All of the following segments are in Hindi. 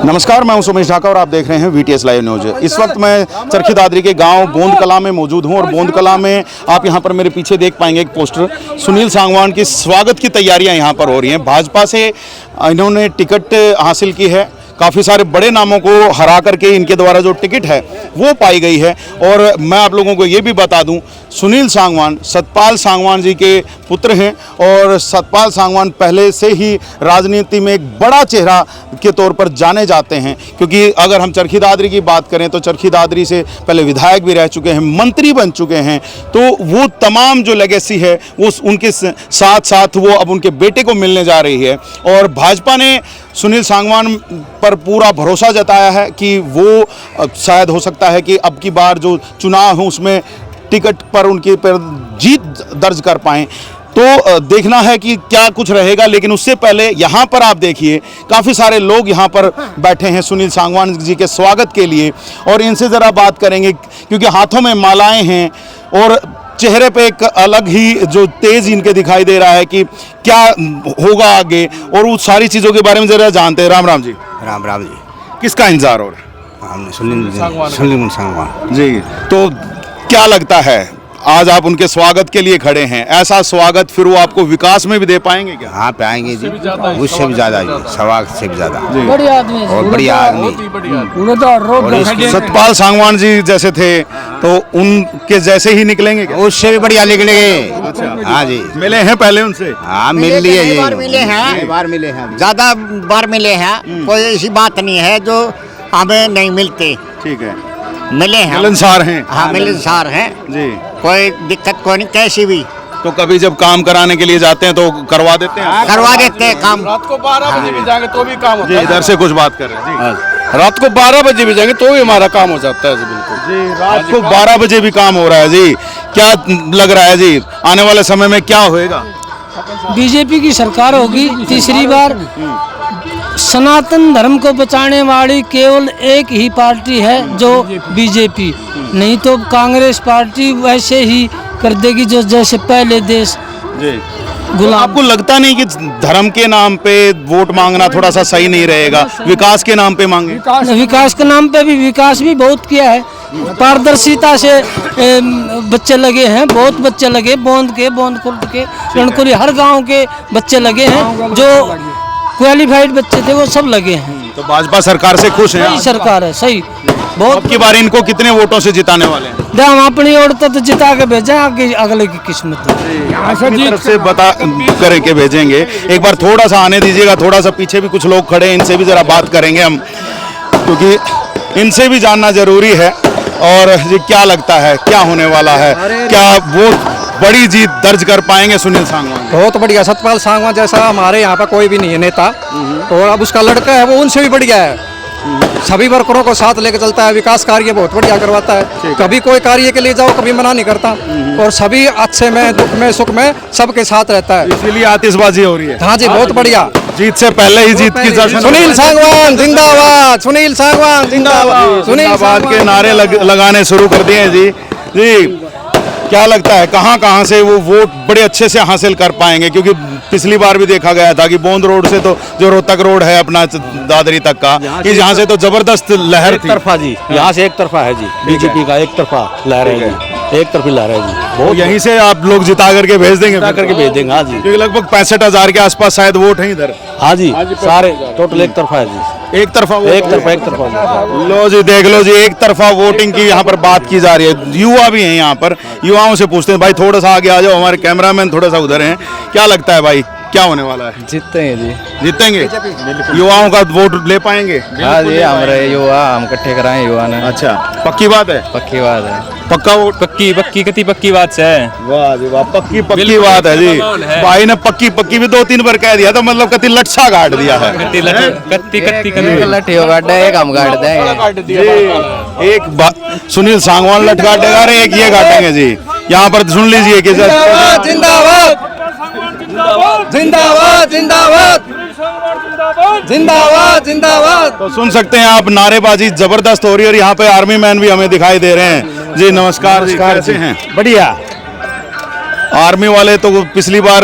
नमस्कार, मैं हूं सुमेश ढाका और आप देख रहे हैं VTS लाइव न्यूज। इस वक्त मैं चरखी दादरी के गांव बोंद कला में मौजूद हूं और बोंद कला में आप यहां पर मेरे पीछे देख पाएंगे एक पोस्टर। सुनील सांगवान की स्वागत की तैयारियां यहां पर हो रही हैं। भाजपा से इन्होंने टिकट हासिल की है, काफ़ी सारे बड़े नामों को हरा करके इनके द्वारा जो टिकट है वो पाई गई है। और मैं आप लोगों को ये भी बता दूं, सुनील सांगवान सतपाल सांगवान जी के पुत्र हैं और सतपाल सांगवान पहले से ही राजनीति में एक बड़ा चेहरा के तौर पर जाने जाते हैं। क्योंकि अगर हम चरखी दादरी की बात करें तो चरखी दादरी से पहले विधायक भी रह चुके हैं, मंत्री बन चुके हैं। तो वो तमाम जो लेगेसी है वो उनके साथ साथ वो अब उनके बेटे को मिलने जा रही है। और भाजपा ने सुनील सांगवान पर पूरा भरोसा जताया है कि वो शायद हो सकता है कि अब की बार जो चुनाव है उसमें टिकट पर उनकी पर जीत दर्ज कर पाएं। तो देखना है कि क्या कुछ रहेगा। लेकिन उससे पहले यहाँ पर आप देखिए काफ़ी सारे लोग यहाँ पर बैठे हैं सुनील सांगवान जी के स्वागत के लिए। और इनसे ज़रा बात करेंगे क्योंकि हाथों में मालाएं हैं और चेहरे पे एक अलग ही जो तेज इनके दिखाई दे रहा है कि क्या होगा आगे। और उस सारी चीज़ों के बारे में ज़रा जानते हैं। राम राम जी। राम राम जी। किसका इंतजार हो रहा है? सुनील सांगवान जी। तो क्या लगता है आज आप उनके स्वागत के लिए खड़े हैं, ऐसा स्वागत फिर वो आपको विकास में भी दे पाएंगे क्या? हाँ पाएंगे जी, उससे भी ज़्यादा जी, स्वागत से भी ज़्यादा बढ़िया आदमी और बढ़िया आदमी। सतपाल सांगवान जी जैसे थे तो उनके जैसे ही निकलेंगे क्या? उससे भी बढ़िया निकलेंगे। अच्छा। हाँ जी, मिले हैं पहले उनसे? हाँ मिल लिए जी, बार मिले हैं, ज़्यादा बार मिले हैं। कोई ऐसी बात नहीं है जो हमें नहीं मिलते। ठीक है, मिले हैं, मिलनसार हैं। हाँ मिलनसार हैं जी। कोई दिक्कत कोई नहीं, कैसी भी तो कभी जब काम कराने के लिए जाते हैं तो करवा देते हैं? करवा देते हैं काम। रात को 12 बजे भी जाएंगे तो भी काम होता जी, है। इधर से कुछ बात कर रहे हैं जी। रात को 12 बजे भी जाएंगे तो भी हमारा काम हो जाता है जी। बिल्कुल जी, रात को 12 बजे भी काम हो रहा है जी। क्या लग रहा है जी आने वाले समय में क्या होएगा? बीजेपी की सरकार होगी तीसरी बार। सनातन धर्म को बचाने वाली केवल एक ही पार्टी है जो बीजेपी, नहीं तो कांग्रेस पार्टी वैसे ही कर देगी जो जैसे पहले देश जी। गुलाम। आपको लगता नहीं कि धर्म के नाम पे वोट मांगना थोड़ा सा सही नहीं रहेगा? विकास के नाम पे मांगे। विकास के नाम पे भी विकास भी बहुत किया है। पारदर्शिता से बच्चे लगे हैं, बहुत बच्चे लगे, बोंद खुर्द के रणकुरी हर गांव के बच्चे लगे हैं। जो क्वालिफाइड बच्चे थे वो सब लगे हैं। तो भाजपा सरकार से खुश हैं? सही सरकार है, सही बहुत। अब की बार इनको कितने वोटों से जिताने वाले हैं? हम अपनी ओर तो जिता के भेजा, आगे अगले की किस्मत है। अपनी तरफ से बता करके भेजेंगे। एक बार थोड़ा सा आने दीजिएगा, थोड़ा सा पीछे भी कुछ लोग खड़े हैं, इनसे भी जरा बात करेंगे हम, क्योंकि इनसे भी जानना जरूरी है। और जी क्या लगता है क्या होने वाला है? क्या वो बड़ी जीत दर्ज कर पाएंगे सुनील सांगवान? बहुत बढ़िया। सतपाल सांगवान जैसा हमारे यहाँ पर कोई भी नहीं है नेता। और अब उसका लड़का है वो उनसे भी बढ़िया है। सभी वर्करों को साथ लेकर चलता है, विकास कार्य बहुत बढ़िया करवाता है। कभी कोई कार्य के लिए जाओ कभी मना नहीं करता और सभी अच्छे में दुख में सुख में सबके साथ रहता है। इसीलिए आतिशबाजी हो रही है। हाँ जी, बहुत बढ़िया। जीत से पहले ही जीत की जश्न। सुनील सांगवान जिंदाबाद, सुनील सांगवान जिंदाबाद, सुनील जिंदाबाद के नारे लगाने शुरू कर दिए हैं जी। जी क्या लगता है कहाँ से वो वोट बड़े अच्छे से हासिल कर पाएंगे? क्योंकि पिछली बार भी देखा गया था कि बोंद रोड से तो जो रोहतक रोड है अपना दादरी तक का, कि यहाँ से तो जबरदस्त लहर थी। तरफा जी, यहाँ से एक तरफा है जी, बीजेपी का एक तरफा लहर है जी, एक तरफी लहर है जी। बहुत यहीं से आप लोग जिता करके भेज देंगे? जिता करके भेज देंगे। हाँ जी, क्योंकि लगभग 65,000 के आसपास शायद वोट है इधर। हाँ जी, सारे टोटल एक तरफा है जी। एक तरफा एक तरफा लो जी, देख लो जी, एक तरफा वोटिंग की यहाँ पर बात की जा रही है। युवा भी हैं यहाँ पर, युवाओं से पूछते हैं भाई थोड़ा सा आगे आ जाओ, हमारे कैमरामैन थोड़ा सा उधर हैं। क्या लगता है भाई क्या होने वाला है? जीतेंगे जी, जीतेंगे? युवाओं का वोट ले पाएंगे? हाँ जी, हमारे युवा हम इकट्ठे कराए युवा ने। अच्छा, पक्की बात है? पक्की बात है, पक्का वोट? पक्की कति पक्की बात है। वाह जी वाह, पक्की बात है जी। भाई ने पक्की भी 2-3 बार कह दिया था, मतलब कति लट्ठा गाड़ दिया है। लट्ठी एक हम गाड़ देंगे। एक सुनील सांगवान लठ काटेगा, अरे एक ये काटेंगे जी। यहाँ पर सुन लीजिए कि जिंदाबाद जिंदाबाद जिंदाबाद जिंदाबाद जिंदाबाद। तो सुन सकते हैं आप, नारेबाजी जबरदस्त हो रही है और यहाँ पे आर्मी मैन भी हमें दिखाई दे रहे हैं जी। नमस्कार जी, कैसे हैं? बढ़िया। आर्मी वाले तो पिछली बार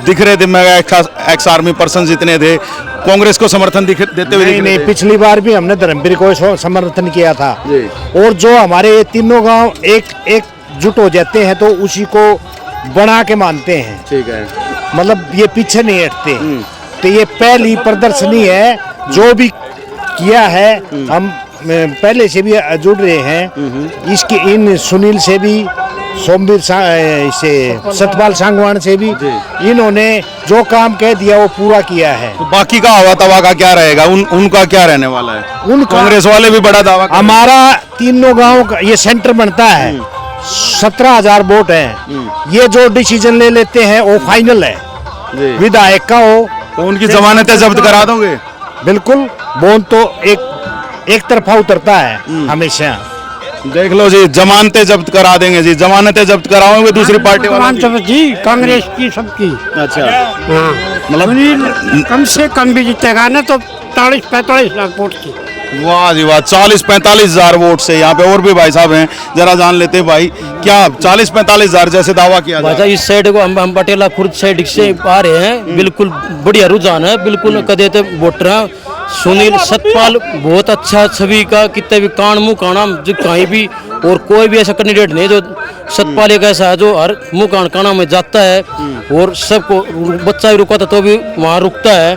दिख रहे थे, मैं एक्स आर्मी पर्सन जितने थे कांग्रेस को समर्थन देते हुए नहीं नहीं, पिछली बार भी हमने धर्मवीर को समर्थन किया था। और जो हमारे ये तीनों गांव एकजुट हो जाते हैं तो उसी को बना के मानते हैं। ठीक है, मतलब ये पीछे नहीं हटते। तो ये पहली प्रदर्शनी है, जो भी किया है हम पहले से भी जुड़ रहे हैं। इसके इन सुनील से भी, सोमवीर से, सतपाल सांगवान से भी इन्होंने जो काम कह दिया वो पूरा किया है। तो बाकी का हवा तवा का क्या रहेगा, उनका क्या रहने वाला है? उनका कांग्रेस वाले भी बड़ा दावा हमारा तीनों गांव का ये सेंटर बनता है, 17,000 वोट हैं। ये जो डिसीजन ले लेते हैं वो फाइनल है, विधायक का हो। तो उनकी जमानतें जब्त करा दोगे? बिल्कुल, बॉन्ड तो एक तरफा उतरता है हमेशा। देख लो जी, जमानतें जब्त करा देंगे जी, जमानतें जब्त कराओगे दूसरी पार्टी वाले जी, कांग्रेस की सबकी। अच्छा, हाँ, मतलब कम से कम भी जीतेगा ना तो 40-45 लाख वोट की। वाह जी वाह, 40-45 हजार वोट से। यहाँ पे और भी भाई साहब हैं, जरा जान लेते हैं भाई, क्या 40-45 हजार जैसे दावा किया भाई साहब इस साइड को हम पटेला खुर्द साइड से आ रहे हैं, बिल्कुल बढ़िया रुझान है, बिल्कुल कदे तो वोटर हैं। सुनील सतपाल बहुत अच्छा छवि का, कितने भी कान मुँह काना जो कहीं भी, और कोई भी ऐसा कैंडिडेट नहीं जो सतपाल एक ऐसा है जो हर मुँह कान काना में जाता है और सबको बच्चा भी रुका था तो भी वहाँ रुकता है,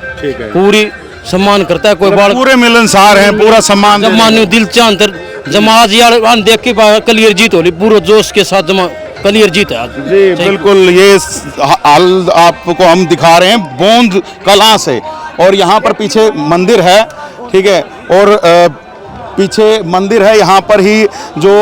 पूरी सम्मान करता है। कोई बाल पूरे मिलनसार हैं, पूरा सम्मान दिल चांद जमात यार देख के क्लियर जीत हो रही, पूरे जोश के साथ जमा क्लियर जीत है आज। जी बिल्कुल, ये हाल आपको हम दिखा रहे हैं बोंद कला से, और यहाँ पर पीछे मंदिर है, ठीक है, और पीछे मंदिर है, यहाँ पर ही जो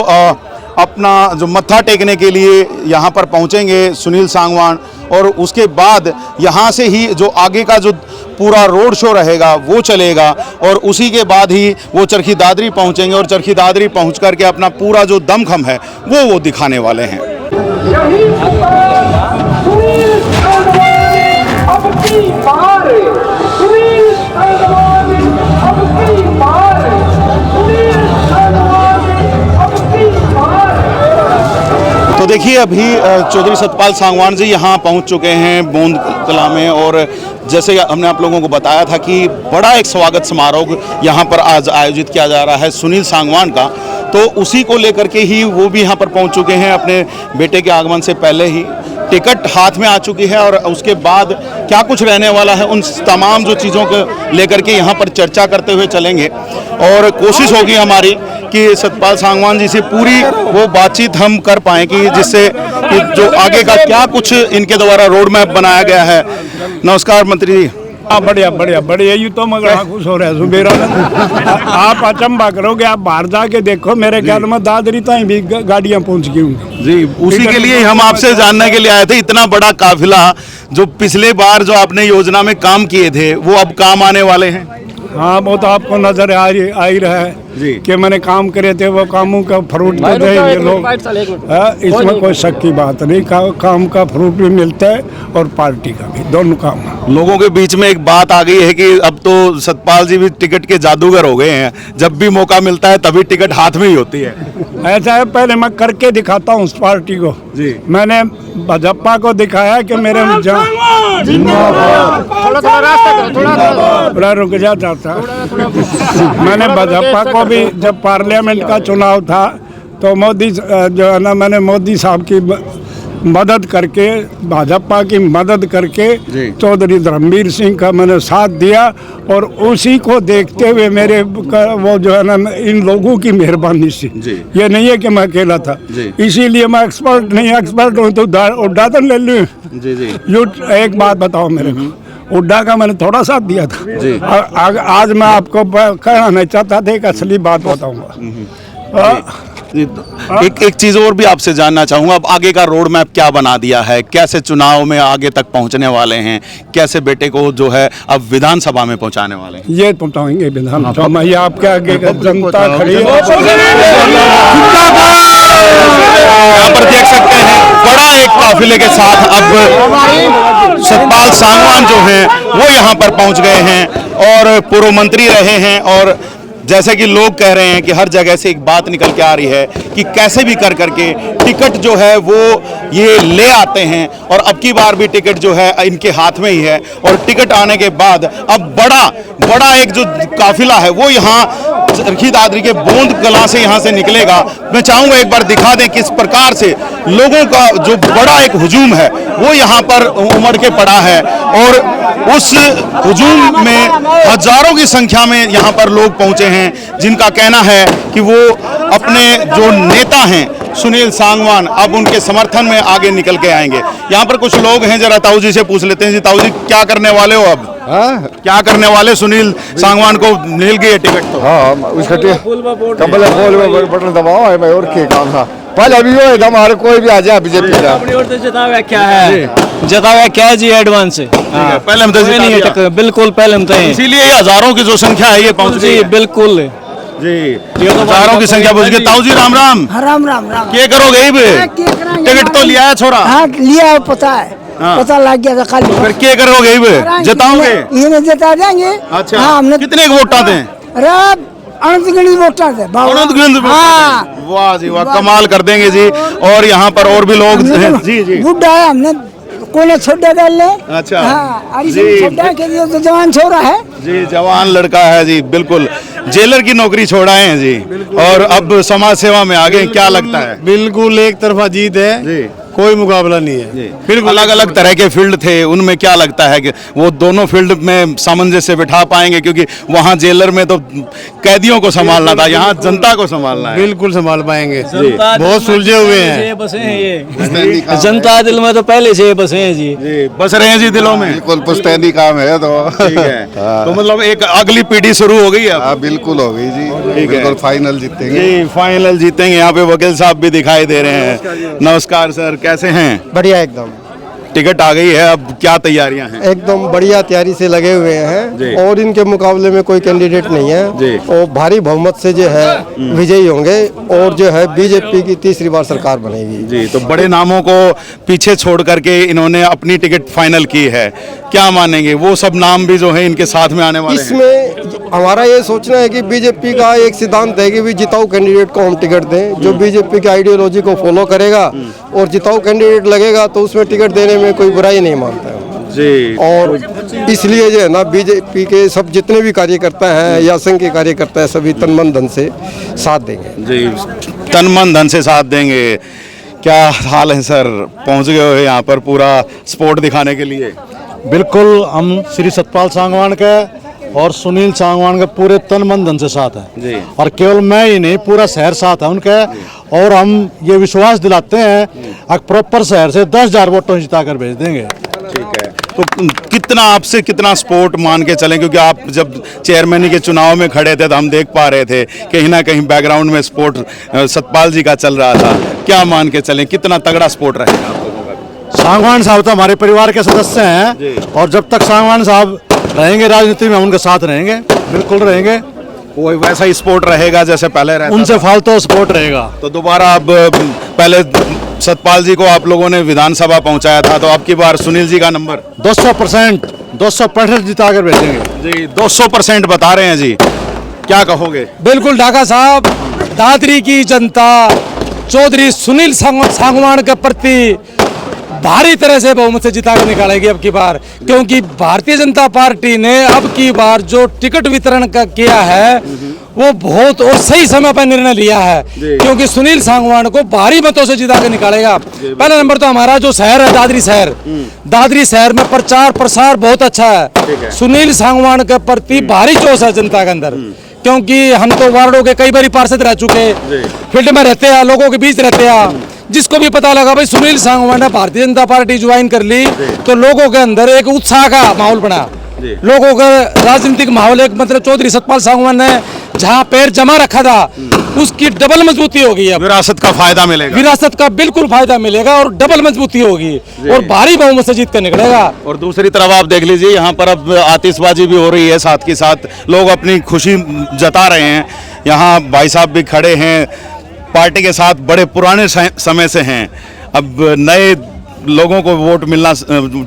अपना जो मत्था टेकने के लिए यहाँ पर पहुँचेंगे सुनील सांगवान, और उसके बाद यहाँ से ही जो आगे का जो पूरा रोड शो रहेगा वो चलेगा, और उसी के बाद ही वो चरखी दादरी पहुँचेंगे, और चरखी दादरी पहुँच करके अपना पूरा जो दमखम है वो दिखाने वाले हैं। तो देखिए, अभी चौधरी सतपाल सांगवान जी यहाँ पहुँच चुके हैं बोंद कला में, और जैसे हमने आप लोगों को बताया था कि बड़ा एक स्वागत समारोह यहाँ पर आज आयोजित किया जा रहा है सुनील सांगवान का, तो उसी को लेकर के ही वो भी यहाँ पर पहुँच चुके हैं। अपने बेटे के आगमन से पहले ही टिकट हाथ में आ चुकी है, और उसके बाद क्या कुछ रहने वाला है उन तमाम जो चीज़ों को लेकर के यहाँ पर चर्चा करते हुए चलेंगे, और कोशिश होगी हमारी कि सतपाल सांगवान जी से पूरी वो बातचीत हम कर पाएँ कि जिससे कि जो आगे का क्या कुछ इनके द्वारा रोड मैप बनाया गया है। नमस्कार मंत्री जी। हाँ, बढ़िया बढ़िया बढ़िया, यही तो मगर खुश हो रहे हैं सुबेरा। आप अचंबा करोगे, आप बाहर जाके देखो, मेरे ख्याल में दादरी तक भी गाड़ियाँ पहुँच गई होंगी जी। उसी के लिए हम आपसे जानने के लिए आए थे, इतना बड़ा काफिला जो पिछले बार जो आपने योजना में काम किए थे वो अब काम आने वाले हैं। हाँ, वो तो आपको नजर आ ही रहा है जी कि मैंने काम करे थे, वो कामों का फ्रूट देते हैं ये लोग। इसमें कोई शक की बात नहीं, काम का फ्रूट भी मिलता है और पार्टी का भी, दोनों काम। लोगों के बीच में एक बात आ गई है कि अब तो सतपाल जी भी टिकट के जादूगर हो गए हैं, जब भी मौका मिलता है तभी टिकट हाथ में ही होती है। ऐसा है, पहले मैं करके दिखाता हूँ उस पार्टी को जी। मैंने भाजपा को दिखाया कि मेरे थोड़ा रुक जाता था। मैंने भाजपा को भी, जब पार्लियामेंट का चुनाव था तो मोदी जो है ना, मैंने मोदी साहब की मदद करके, भाजपा की मदद करके चौधरी धर्मवीर सिंह का मैंने साथ दिया, और उसी को देखते हुए मेरे वो जो है ना, इन लोगों की मेहरबानी से, ये नहीं है कि मैं अकेला था, इसीलिए मैं एक्सपर्ट नहीं, एक्सपर्ट हूँ तो उद्घाटन ले लूँ जी। एक बात बताओ मेरे को, हुड्डा का मैंने थोड़ा साथ दिया था। आज मैं आपको कहना नहीं चाहता था, एक असली बात बताऊंगा। एक चीज और भी आपसे जानना चाहूंगा, अब आगे का रोड मैप क्या बना दिया है, कैसे चुनाव में आगे तक पहुंचने वाले हैं, कैसे बेटे को जो है अब विधानसभा में पहुंचाने वाले हैं? ये पहुंचाएंगे विधानसभा में, ये आपके आगे का जनता खड़ी है। यहाँ पर देख सकते हैं बड़ा एक काफिले के साथ अब सतपाल सांगवान जो हैं वो यहाँ पर पहुँच गए हैं, और पूर्व मंत्री रहे हैं और जैसे कि लोग कह रहे हैं कि हर जगह से एक बात निकल के आ रही है कि कैसे भी कर करके टिकट जो है वो ये ले आते हैं और अब की बार भी टिकट जो है इनके हाथ में ही है। और टिकट आने के बाद अब बड़ा एक जो काफिला है वो यहाँ चरखी दादरी के बोंद कला से यहाँ से निकलेगा। मैं चाहूंगा एक बार दिखा दें किस प्रकार से लोगों का जो बड़ा एक हुजूम है वो यहाँ पर उमड़ के पड़ा है और उस हुजूम में हजारों की संख्या में यहाँ पर लोग पहुंचे हैं जिनका कहना है कि वो अपने जो नेता हैं सुनील सांगवान अब उनके समर्थन में आगे निकल के आएंगे। यहाँ पर कुछ लोग हैं, जरा ताऊ जी से पूछ लेते हैं। जी ताऊ जी, क्या करने वाले हो अब? क्या करने वाले? सुनील सांगवान को मिल गई है टिकट तो? हाँ, उसका बटन दबाओ है मैं और क्या काम था पहले अभी वो हमारे कोई भी आ जाए बीजेपी का अपनी ओर से जतावा क्या है जी एडवांस है। पहले हम तो बिल्कुल पहले हम तो इसीलिए ये हजारों की जो संख्या है ये पहुंच गई है। बिल्कुल जी, हजारों की संख्या पहुंच गई। ताऊ जी राम राम। राम राम राम। क्या करोगे टिकट तो लिया है छोरा? हाँ लिया है, पता है। पता लग गया था कल। फिर क्या करोगे? जताओगे? ये जता देंगे। अच्छा, हाँ, हमने कितने वोट आते हैं? अनंत गिनती वोटर थे। अनंत गिनती। वाह जी वाह, कमाल कर देंगे जी। और यहाँ पर और भी लोग हैं। जी जी, बुढ़ा है, हमने कोने छोड़ा डाल ले। अच्छा जी, छोड़ा के लिए तो जवान छोरा है जी, जवान लड़का है जी, बिल्कुल जेलर की नौकरी छोड़ाए हैं जी और अब समाज सेवा में आ गए। क्या लगता है? बिल्कुल एक तरफा जीत है जी, कोई मुकाबला नहीं है। फिर अलग अलग तरह के फील्ड थे, उनमें क्या लगता है कि वो दोनों फील्ड में सामंजस्य बिठा पाएंगे? क्योंकि वहाँ जेलर में तो कैदियों को संभालना था, यहाँ जनता को संभालना है। बिल्कुल संभाल पाएंगे, बहुत सुलझे हुए हैं। बसे हैं ये जनता दिल में तो पहले से बसे हैं जी। बस रहे हैं जी दिलों में। बिल्कुल पुश्तैनी काम है तो ठीक है। तो मतलब एक अगली पीढ़ी शुरू हो गई है। बिल्कुल हो गई जी, ठीक है। फाइनल जीतेंगे जी, फाइनल जीतेंगे। यहाँ पे वकील साहब भी दिखाई दे रहे हैं। नमस्कार सर, कैसे हैं? बढ़िया एकदम। टिकट आ गई है, अब क्या तैयारियां हैं? एकदम बढ़िया तैयारी से लगे हुए हैं और इनके मुकाबले में कोई कैंडिडेट नहीं है और भारी बहुमत से जो है विजयी होंगे और जो है बीजेपी की तीसरी बार सरकार बनेगी जी। तो बड़े नामों को पीछे छोड़ करके इन्होंने अपनी टिकट फाइनल की है, क्या मानेंगे? वो सब नाम भी जो है इनके साथ में आने वाले हैं। इसमें हमारा ये सोचना है कि बीजेपी का एक सिद्धांत है कि भी जिताऊ कैंडिडेट को हम टिकट दें जो बीजेपी की आइडियोलॉजी को फॉलो करेगा और जिताऊ कैंडिडेट लगेगा तो उसमें टिकट देने में कोई बुराई नहीं मानता है जी। और इसलिए जो है ना बीजेपी के सब जितने भी कार्यकर्ता हैं या संघ के कार्यकर्ता हैं सभी तन मन धन से साथ देंगे जी, तन मन धन से साथ देंगे। क्या हाल है सर, पहुंच गए हो यहाँ पर पूरा स्पोर्ट दिखाने के लिए? बिल्कुल, हम श्री सतपाल सांगवान के और सुनील सांगवान के पूरे तन मन धन से साथ है जी। और केवल मैं ही नहीं, पूरा शहर साथ है उनके और हम ये विश्वास दिलाते हैं कि प्रॉपर शहर से 10,000 वोटों जिता कर भेज देंगे। ठीक है। तो कितना आपसे कितना सपोर्ट मान के चलें, क्योंकि आप जब चेयरमैन के चुनाव में खड़े थे तो हम देख पा रहे थे कहीं ना कहीं बैकग्राउंड में सपोर्ट सतपाल जी का चल रहा था। क्या मान के चलें, कितना तगड़ा सपोर्ट रहेगा आप लोगों का? सांगवान साहब तो हमारे परिवार के सदस्य हैं और जब तक सांगवान साहब रहेंगे राजनीति में हम उनके साथ रहेंगे, बिल्कुल रहेंगे। वो वैसा ही सपोर्ट रहेगा जैसे पहले रहता उनसे फालतू सपोर्ट रहेगा। तो दोबारा अब पहले सतपाल जी को आप लोगों ने विधानसभा पहुंचाया था, तो अब की बार सुनील जी का नंबर 200% 265 जिता कर भेजेंगे जी। 200% बता रहे हैं जी, क्या कहोगे? बिल्कुल ढाका साहब, दादरी की जनता चौधरी सुनील सांगवान के प्रति भारी तरह से बहुमत से जिता कर निकालेगी अब की बार, क्योंकि भारतीय जनता पार्टी ने अब की बार जो टिकट वितरण का किया है वो बहुत और सही समय पर निर्णय लिया है, क्योंकि सुनील सांगवान को भारी मतों से जिता कर निकालेगा। पहला नंबर तो हमारा जो शहर है दादरी शहर में प्रचार प्रसार बहुत अच्छा है। सुनील सांगवान के प्रति भारी जोश है जनता के अंदर, क्योंकि हम तो वार्डों के कई बार पार्षद रह चुके, फील्ड में रहते हैं, लोगों के बीच रहते हैं। जिसको भी पता लगा भाई सुनील सांगवान ने भारतीय जनता पार्टी ज्वाइन कर ली तो लोगों के अंदर एक उत्साह का माहौल बना, लोगों का राजनीतिक माहौल एक मतलब चौधरी सतपाल सांगवान ने जहां पैर जमा रखा था उसकी डबल मजबूती होगी। अब विरासत का फायदा मिलेगा, विरासत का बिल्कुल फायदा मिलेगा और डबल मजबूती होगी और भारी बहुमत से जीत कर निकलेगा। और दूसरी तरफ आप देख लीजिए यहाँ पर अब आतिशबाजी भी हो रही है, साथ के साथ लोग अपनी खुशी जता रहे हैं। यहाँ भाई साहब भी खड़े हैं, पार्टी के साथ बड़े पुराने समय से हैं, अब नए लोगों को वोट मिलना,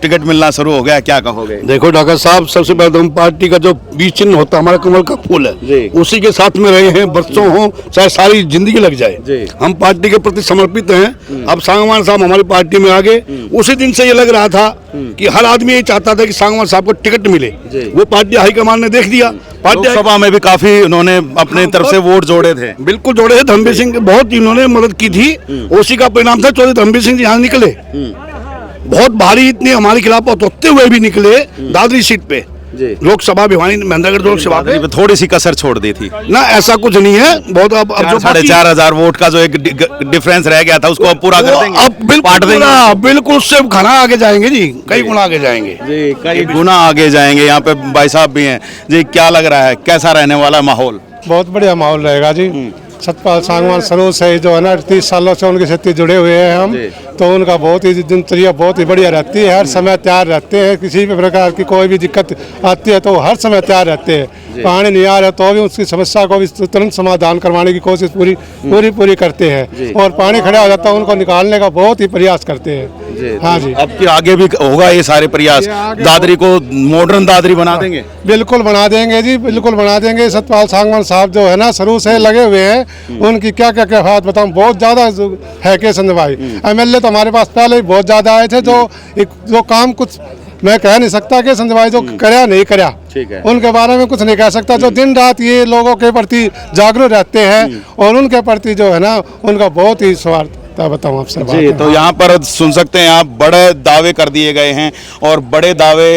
टिकट मिलना शुरू हो गया, क्या कहोगे? देखो डॉक्टर साहब, सबसे पहले तो हम पार्टी का जो बीज चिन्ह होता है हमारा कमल का फूल है, उसी के साथ में रहे हैं, बरसों हो चाहे सारी जिंदगी लग जाए, हम पार्टी के प्रति समर्पित हैं। अब सांगवान साहब हमारी पार्टी में आ गए, उसी दिन से ये लग रहा था कि हर आदमी ये चाहता था कि सांगवान साहब को टिकट मिले। वो पार्टी हाईकमान ने देख दिया। लोकसभा में भी काफी उन्होंने अपने तरफ से वोट जोड़े थे। बिल्कुल जोड़े थे। धर्मवीर सिंह बहुत इन्होंने मदद की थी, उसी का परिणाम था चौधरी धर्मवीर सिंह यहाँ निकले। बहुत भारी इतने हमारे खिलाफ होते हुए भी निकले दादरी सीट पे, लोकसभा भिवानी महेंद्रगढ़ लोकसभा पे थोड़ी सी कसर छोड़ दी थी ना, ऐसा कुछ नहीं है। बहुत अब जो 4,500 वोट का जो एक डिफरेंस रह गया था उसको अब पूरा कर देंगे, अब बिल्कुल उससे घना आगे जाएंगे जी, कई गुना आगे जाएंगे जी, कई गुना आगे जाएंगे। यहाँ पे भाई साहब भी हैं जी, क्या लग रहा है, कैसा रहने वाला माहौल? बहुत बढ़िया माहौल रहेगा जी। सतपाल सांगवान सरोज से जो है ना 30 सालों से उनके साथ जुड़े हुए हैं हम, तो उनका बहुत ही दिनचर्या बहुत ही बढ़िया रहती है। हर समय तैयार रहते हैं, किसी भी प्रकार की कोई भी दिक्कत आती है तो हर समय तैयार रहते हैं। पानी नहीं आ रहा तो भी उसकी समस्या को भी तुरंत समाधान करवाने की कोशिश पूरी करते हैं, और पानी खड़ा हो जाता है उनको निकालने का बहुत ही प्रयास करते हैं। हाँ जी, अब के आगे भी होगा ये सारे प्रयास, दादरी को मॉडर्न दादरी बना देंगे? बिल्कुल बना देंगे जी, बिल्कुल बना देंगे। सतपाल सांगवान साहब जो है ना शुरू से लगे हुए हैं, उनकी क्या क्या क्या बात बताऊं, बहुत ज्यादा है के संजय भाई। MLA तो हमारे पास पहले ही बहुत ज्यादा आए थे, जो काम कुछ मैं कह नहीं सकता कि संजय भाई जो करया नहीं करया, ठीक है, उनके बारे में कुछ नहीं कह सकता। जो दिन रात ये लोगों के प्रति जागरूक रहते हैं और उनके प्रति जो है ना उनका बहुत ही स्वार्थ बताऊं आपसे जी। तो यहाँ पर सुन सकते हैं आप, बड़े दावे कर दिए गए हैं और बड़े दावे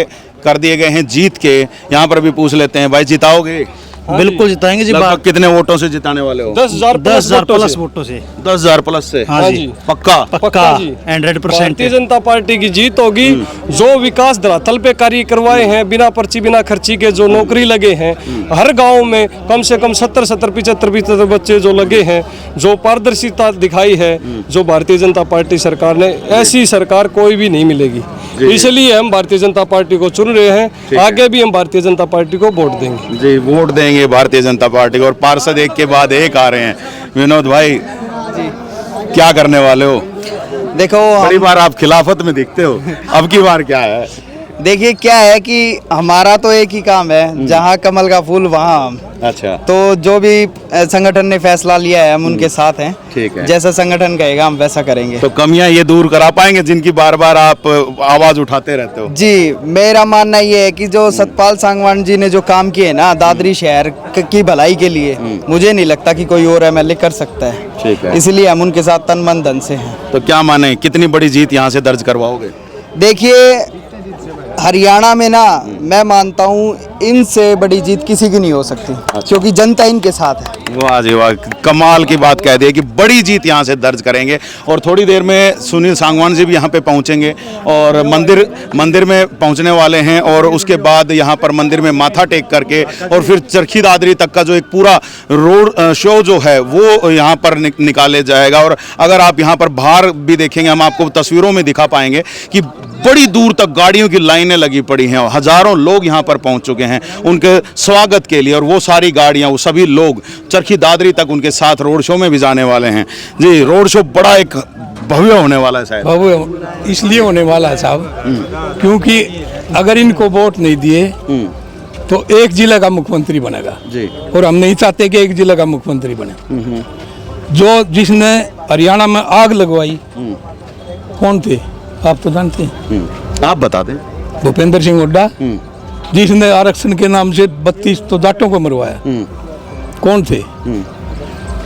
कर दिए गए हैं जीत के। यहाँ पर भी पूछ लेते हैं, भाई जिताओगे? बिल्कुल जिताएंगे जी। लगभग कितने वोटों से जिताने वाले हो? 10,000 प्लस वोटों से। 10,000 प्लस से? हाँ जी, पक्का 100%। भारतीय जनता पार्टी की जीत होगी। जो विकास धरातल पे कार्य करवाए हैं, बिना पर्ची बिना खर्ची के जो नौकरी लगे हैं, हर गांव में कम से कम 70-75 बच्चे जो लगे हैं, जो पारदर्शिता दिखाई है जो भारतीय जनता पार्टी सरकार ने, ऐसी सरकार कोई भी नहीं मिलेगी। इसलिए हम भारतीय जनता पार्टी को चुन रहे हैं, आगे भी हम भारतीय जनता पार्टी को वोट देंगे जी, वोट देंगे भारतीय जनता पार्टी को। और पार्षद एक के बाद एक आ रहे हैं। विनोद भाई क्या करने वाले हो? देखो, बड़ी बार आप खिलाफत में दिखते हो, अब की बार क्या है? देखिए क्या है कि हमारा तो एक ही काम है, जहाँ कमल का फूल वहाँ हम। अच्छा, तो जो भी संगठन ने फैसला लिया है हम उनके साथ हैं। ठीक है, जैसा संगठन कहेगा हम वैसा करेंगे। तो कमियां ये दूर करा पाएंगे जिनकी बार बार आप आवाज उठाते रहते हो? जी, मेरा मानना ये है कि जो सतपाल सांगवान जी ने जो काम किए ना दादरी शहर की भलाई के लिए, मुझे नहीं लगता कि कोई और MLA कर सकता है। ठीक है, इसलिए हम उनके साथ तन मन धन से हैं। तो क्या माने, कितनी बड़ी जीत यहाँ से दर्ज करवाओगे? देखिए हरियाणा में ना मैं मानता हूँ इनसे बड़ी जीत किसी की नहीं हो सकती, क्योंकि जनता इनके साथ है। वाह जी वाह, कमाल की बात कह दी कि बड़ी जीत यहाँ से दर्ज करेंगे। और थोड़ी देर में सुनील सांगवान जी भी यहाँ पे पहुँचेंगे और मंदिर में पहुँचने वाले हैं, और उसके बाद यहाँ पर मंदिर में माथा टेक करके और फिर चरखी दादरी तक का जो एक पूरा रोड शो जो है वो यहाँ पर निकाले जाएगा। और अगर आप यहाँ पर बाहर भी देखेंगे, हम आपको तस्वीरों में दिखा पाएंगे कि बड़ी दूर तक गाड़ियों की लाइनें लगी पड़ी हैं, हजारों लोग यहाँ पर पहुँच चुके हैं उनके स्वागत के लिए। और वो सारी गाड़ियाँ, वो सभी लोग चरखी दादरी तक उनके साथ रोड शो में भी जाने वाले हैं। जी, रोड शो बड़ा एक भव्य होने वाला है शायद। भव्य इसलिए होने वाला है साहब, क्योंकि अगर इनको वोट नहीं दिए तो एक जिला का मुख्यमंत्री बनेगा जी, और हम नहीं चाहते कि एक जिला का मुख्यमंत्री बने। जो जिसने हरियाणा में आग लगवाई कौन थे आप तो जानते हैं, आप बता दें। भूपेंद्र सिंह हुड्डा, जिसने आरक्षण के नाम से 32 तो जाटों को मरवाया, कौन थे?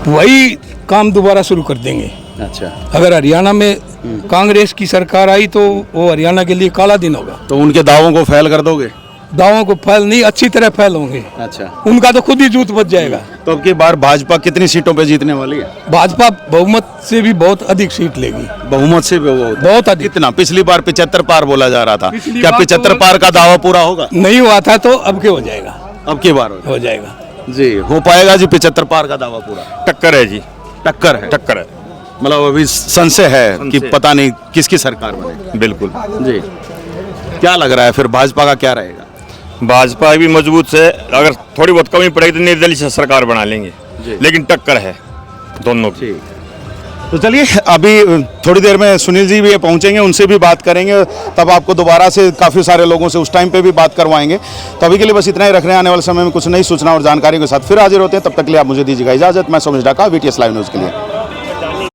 वही काम दोबारा शुरू कर देंगे। अच्छा, अगर हरियाणा में कांग्रेस की सरकार आई तो वो हरियाणा के लिए काला दिन होगा। तो उनके दावों को फैल कर दोगे? दावों को फैल नहीं, अच्छी तरह फैल होंगे। अच्छा, उनका तो खुद ही जूत बच जाएगा। तो अब की बार भाजपा कितनी सीटों पे जीतने वाली है? भाजपा बहुमत से भी बहुत अधिक सीट लेगी। बहुमत से भी बहुत अधिक। कितना? पिछली बार 75 पार बोला जा रहा था, क्या बार 75 पार का दावा पूरा होगा? नहीं हुआ था, तो अब के हो जाएगा। अब की बार हो जाएगा जी, हो पाएगा जी 75 पार का दावा पूरा? टक्कर है जी, टक्कर है। टक्कर है। मतलब अभी संशय है कि पता नहीं किसकी सरकार बने। बिल्कुल जी, क्या लग रहा है फिर भाजपा का क्या रहेगा? भाजपा भी मजबूत से, अगर थोड़ी बहुत कमी पड़ेगी तो निर्दलीय से सरकार बना लेंगे, लेकिन टक्कर है दोनों की। तो चलिए अभी थोड़ी देर में सुनील जी भी पहुंचेंगे, उनसे भी बात करेंगे, तब आपको दोबारा से काफ़ी सारे लोगों से उस टाइम पे भी बात करवाएंगे। तो अभी के लिए बस इतना ही रख रहे हैं, आने वाले समय में कुछ नई सूचना और जानकारी के साथ फिर हाजिर होते हैं। तब तक के लिए आप मुझे दीजिएगा इजाज़त। मैं Somesh Dhaka, VTS live news के लिए।